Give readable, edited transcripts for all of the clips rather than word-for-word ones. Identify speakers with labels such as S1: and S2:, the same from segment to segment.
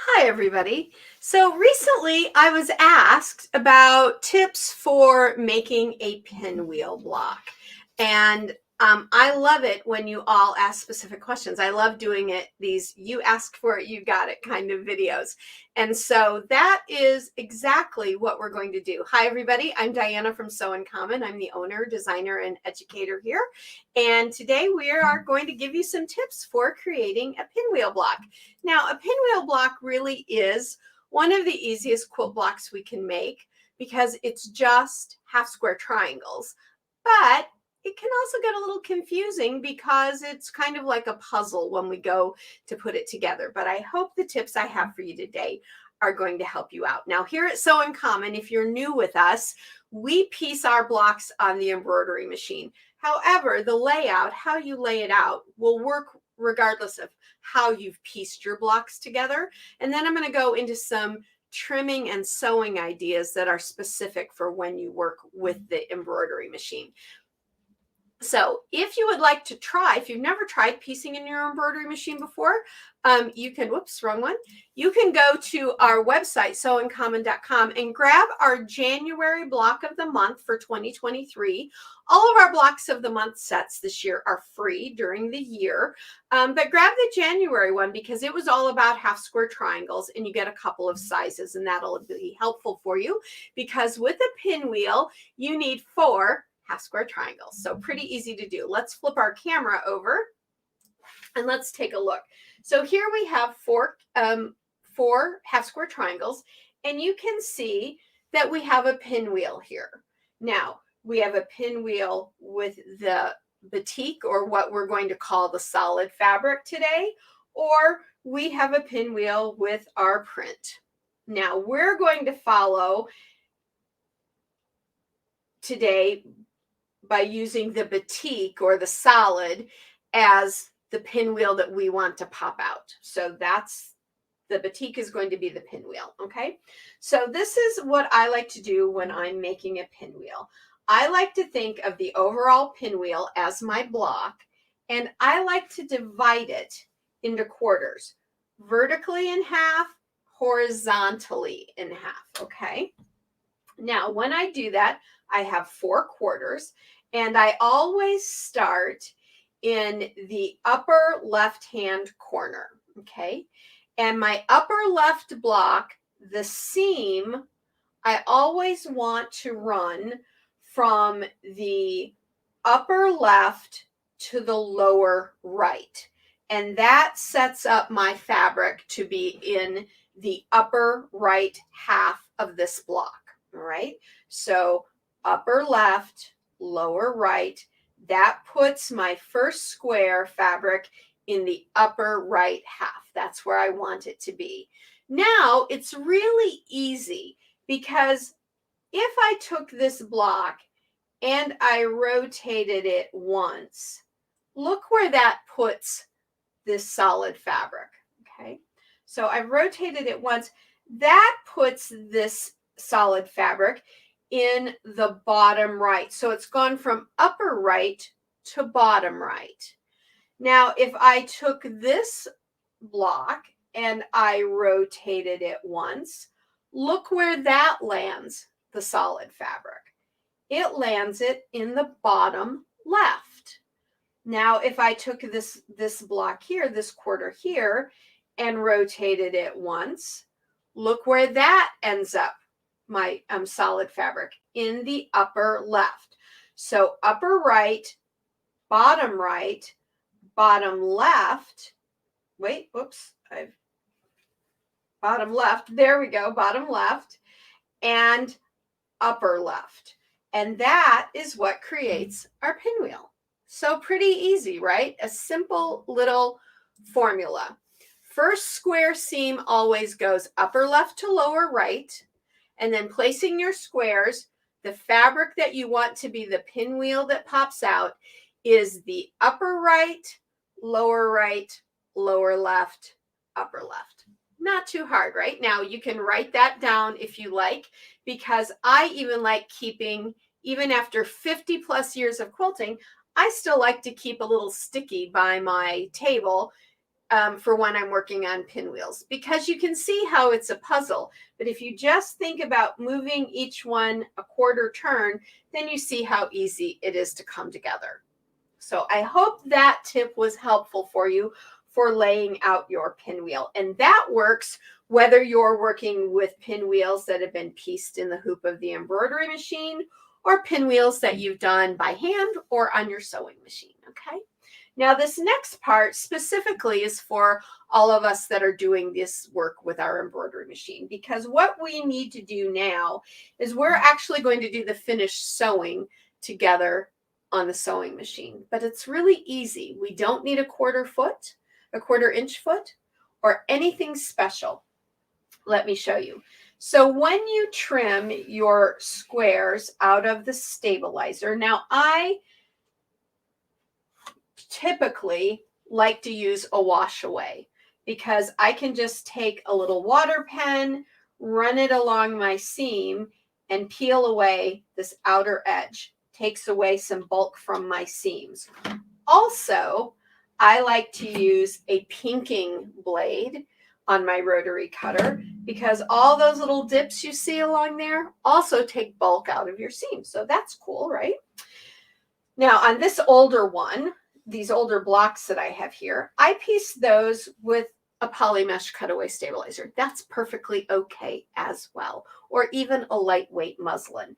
S1: Hi, everybody. So recently I was asked about tips for making a pinwheel block. And I love it when you all ask specific questions. I love doing these you asked for it, you got it kind of videos. And so that is exactly what we're going to do. Hi, everybody. I'm Diana from Sew in Common. I'm the owner, designer, and educator here. And today we are going to give you some tips for creating a pinwheel block. Now, a pinwheel block really is one of the easiest quilt blocks we can make because it's just half square triangles. But it can also get a little confusing because it's kind of like a puzzle when we go to put it together. But I hope the tips I have for you today are going to help you out. Now, here at Sew in Common, if you're new with us, we piece our blocks on the embroidery machine. However, the layout, how you lay it out, will work regardless of how you've pieced your blocks together. And then I'm going to go into some trimming and sewing ideas that are specific for when you work with the embroidery machine. So if you would like to try, if you've never tried piecing in your embroidery machine before, you can, whoops, wrong one. You can go to our website, sewincommon.com, and grab our January block of the month for 2023. All of our blocks of the month sets this year are free during the year, but grab the January one because it was all about half square triangles, and you get a couple of sizes, and that'll be helpful for you because with a pinwheel, you need 4 half square triangles. So pretty easy to do. Let's flip our camera over and let's take a look. So here we have four half square triangles, and you can see that we have a pinwheel here. Now, we have a pinwheel with the batik, or what we're going to call the solid fabric today, or we have a pinwheel with our print. Now, we're going to follow today by using the batik or the solid as the pinwheel that we want to pop out. So that's the batik is going to be the pinwheel. Okay. So this is what I like to do when I'm making a pinwheel. I like to think of the overall pinwheel as my block, and I like to divide it into quarters, vertically in half, horizontally in half. Okay. Now, when I do that, I have 4 quarters, and I always start in the upper left-hand corner, okay? And my upper left block, the seam, I always want to run from the upper left to the lower right. And that sets up my fabric to be in the upper right half of this block. All right. So upper left, lower right, that puts my first square fabric in the upper right half. That's where I want it to be. Now it's really easy because if I took this block and I rotated it once, look where that puts this solid fabric. Okay. So I've rotated it once. That puts this solid fabric in the bottom right. So it's gone from upper right to bottom right. Now, if I took this block and I rotated it once, look where that lands the solid fabric. It lands it in the bottom left. Now, if I took this block here, this quarter here, and rotated it once, look where that ends up, my solid fabric, in the upper left. So upper right, bottom left, wait, whoops, bottom left, there we go, bottom left, and upper left. And that is what creates our pinwheel. So pretty easy, right? A simple little formula. First square seam always goes upper left to lower right, and then placing your squares, the fabric that you want to be the pinwheel that pops out is the upper right, lower left, upper left. Not too hard, right? Now you can write that down if you like, because I even like keeping, even after 50 plus years of quilting, I still like to keep a little sticky by my table for when I'm working on pinwheels, because you can see how it's a puzzle. But if you just think about moving each one a quarter turn, then you see how easy it is to come together. So I hope that tip was helpful for you for laying out your pinwheel. And that works whether you're working with pinwheels that have been pieced in the hoop of the embroidery machine, or pinwheels that you've done by hand or on your sewing machine, okay? Now, this next part specifically is for all of us that are doing this work with our embroidery machine, because what we need to do now is we're actually going to do the finished sewing together on the sewing machine. But it's really easy. We don't need a quarter inch foot, or anything special. Let me show you. So when you trim your squares out of the stabilizer, now I typically like to use a wash away, because I can just take a little water pen, run it along my seam, and peel away this outer edge. Takes away some bulk from my seams. Also, I like to use a pinking blade on my rotary cutter, because all those little dips you see along there also take bulk out of your seam. So that's cool, right? Now, on this older one, these older blocks that I have here, I pieced those with a poly mesh cutaway stabilizer. That's perfectly okay as well, or even a lightweight muslin.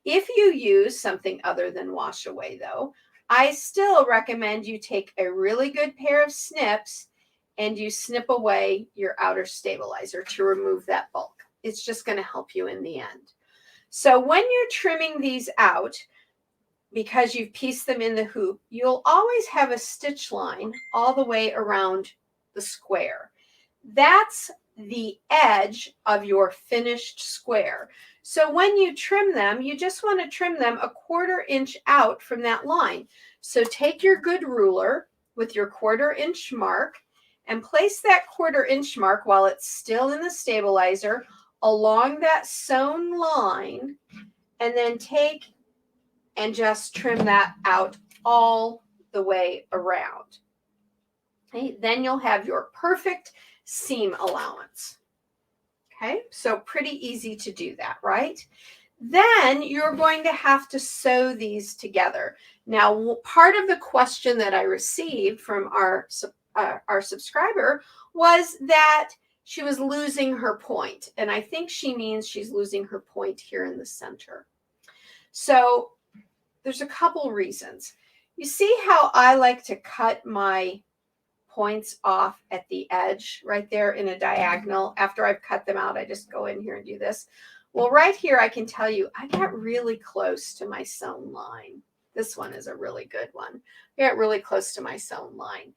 S1: If you use something other than wash away, though, I still recommend you take a really good pair of snips and you snip away your outer stabilizer to remove that bulk. It's just going to help you in the end. So when you're trimming these out, because you've pieced them in the hoop, you'll always have a stitch line all the way around the square. That's the edge of your finished square. So when you trim them, you just want to trim them a quarter inch out from that line. So take your good ruler with your quarter inch mark and place that quarter inch mark while it's still in the stabilizer along that sewn line, and then take and just trim that out all the way around. Okay, then you'll have your perfect seam allowance. Okay, so pretty easy to do that, right? Then you're going to have to sew these together. Now, part of the question that I received from our subscriber was that she was losing her point. And I think she means she's losing her point here in the center. So there's a couple reasons. You see how I like to cut my points off at the edge right there in a diagonal? After I've cut them out, I just go in here and do this. Well, right here, I can tell you, I got really close to my sewn line. This one is a really good one. I got really close to my sewn line.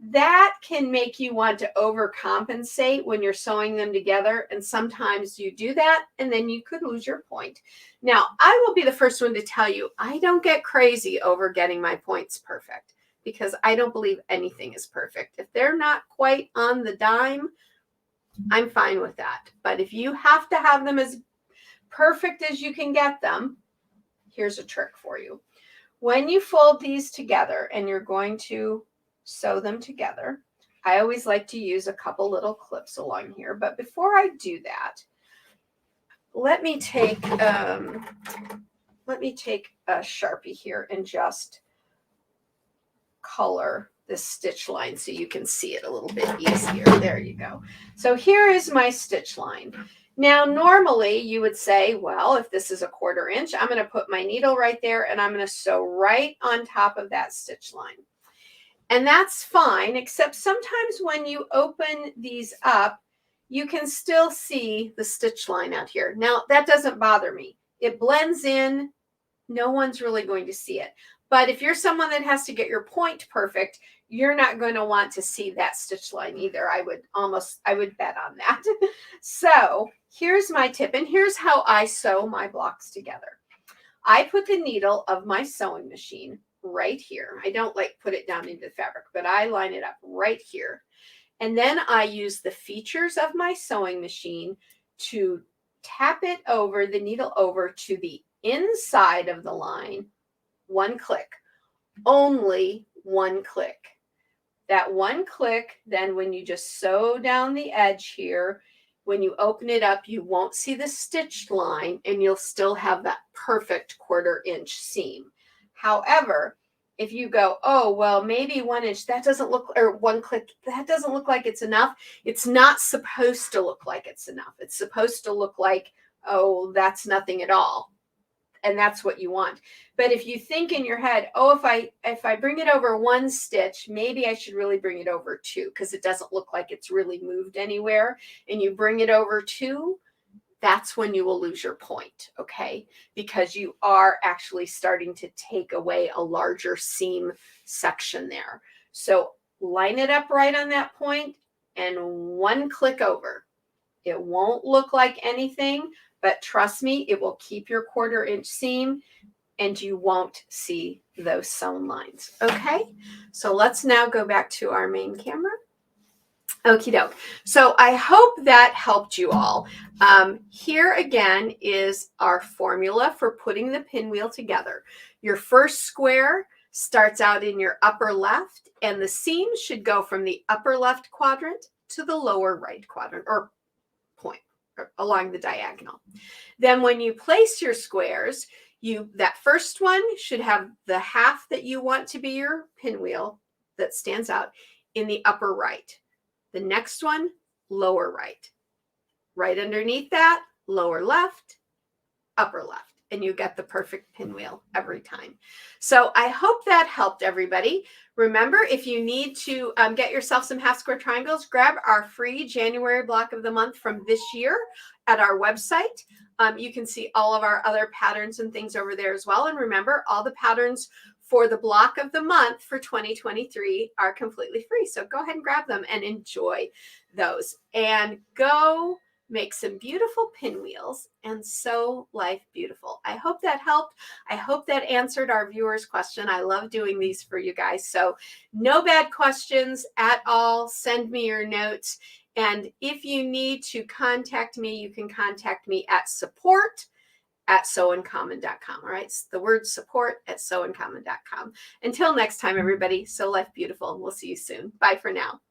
S1: That can make you want to overcompensate when you're sewing them together. And sometimes you do that, and then you could lose your point. Now, I will be the first one to tell you, I don't get crazy over getting my points perfect, because I don't believe anything is perfect. If they're not quite on the dime, I'm fine with that. But if you have to have them as perfect as you can get them, here's a trick for you. When you fold these together and you're going to sew them together, I always like to use a couple little clips along here. But before I do that, let me take a Sharpie here and just color this stitch line so you can see it a little bit easier. There you go. So here is my stitch line. Now, normally you would say, well, if this is a quarter inch, I'm going to put my needle right there and I'm going to sew right on top of that stitch line. And that's fine, except sometimes when you open these up, you can still see the stitch line out here. Now, that doesn't bother me. It blends in. No one's really going to see it. But if you're someone that has to get your point perfect, you're not going to want to see that stitch line either. I would bet on that. So here's my tip, and here's how I sew my blocks together. I put the needle of my sewing machine right here. I don't put it down into the fabric, but I line it up right here. And then I use the features of my sewing machine to tap it over, the needle over to the inside of the line. One click, only one click. That one click, then when you just sew down the edge here, when you open it up, you won't see the stitched line and you'll still have that perfect 1/4 inch seam. However, if you go, oh, well, maybe 1 inch, that doesn't look, or one click, that doesn't look like it's enough. It's not supposed to look like it's enough. It's supposed to look like, oh, that's nothing at all. And that's what you want. But if you think in your head, oh, if I bring it over 1 stitch, maybe I should really bring it over 2 because it doesn't look like it's really moved anywhere, and you bring it over 2, that's when you will lose your point, okay? Because you are actually starting to take away a larger seam section there. So line it up right on that point and 1 click over. It won't look like anything, but trust me, it will keep your 1/4 inch seam and you won't see those sewn lines. Okay, so let's now go back to our main camera. Okie doke. So I hope that helped you all. Here again is our formula for putting the pinwheel together. Your first square starts out in your upper left, and the seam should go from the upper left quadrant to the lower right quadrant, or point, or along the diagonal. Then when you place your squares, that first one should have the half that you want to be your pinwheel that stands out in the upper right. The next one, lower right. Right underneath that, lower left, upper left. And you get the perfect pinwheel every time. So I hope that helped everybody. Remember, if you need to get yourself some half square triangles, grab our free January block of the month from this year at our website. You can see all of our other patterns and things over there as well. And remember, all the patterns for the block of the month for 2023 are completely free. So go ahead and grab them and enjoy those. And go make some beautiful pinwheels and sew life beautiful. I hope that helped. I hope that answered our viewers' question. I love doing these for you guys. So no bad questions at all. Send me your notes. And if you need to contact me, you can contact me at support@sewincommon.com. All right, it's the word support@sewincommon.com. Until next time, everybody, sew life beautiful, and we'll see you soon. Bye for now.